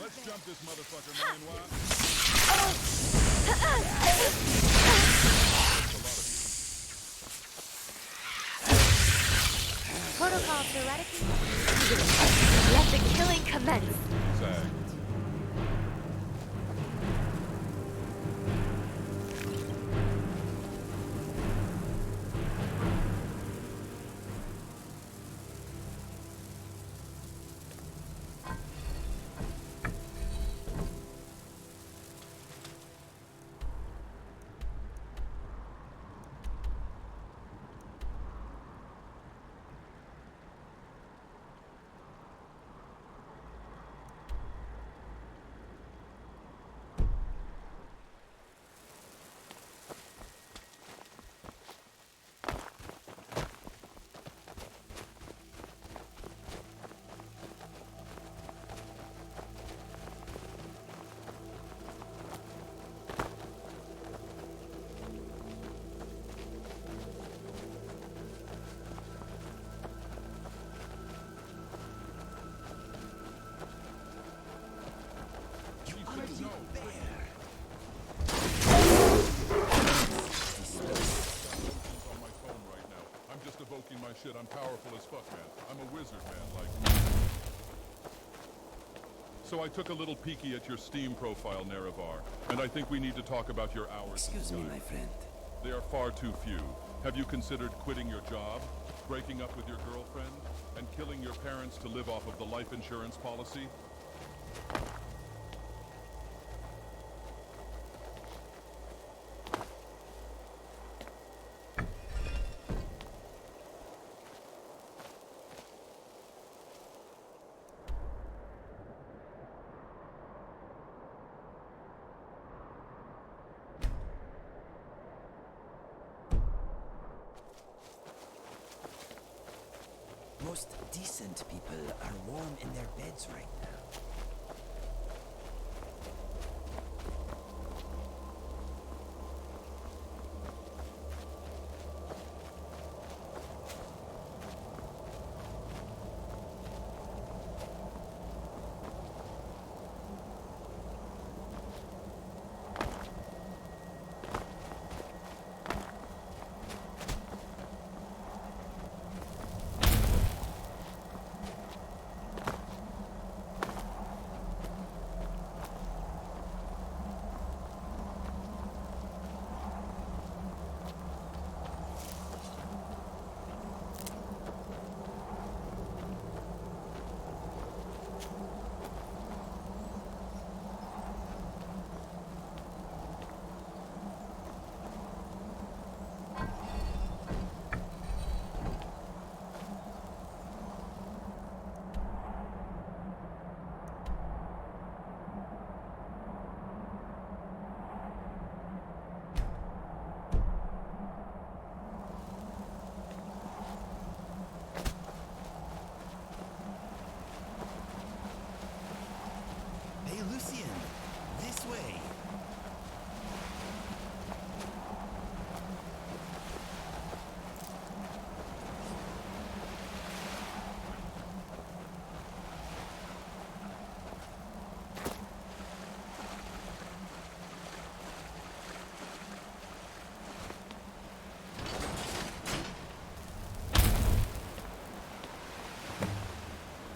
Let's jump this motherfucker, man. Why? Protocol theoretically. Let the killing commence. Zag. My shit, I'm powerful as fuck, man. I'm a wizard, man, like... So I took a little peeky at your Steam profile, Nerevar, and I think we need to talk about your hours. Excuse me, my friend. They are far too few. Have you considered quitting your job, breaking up with your girlfriend, and killing your parents to live off of the life insurance policy? Most decent people are warm in their beds right now.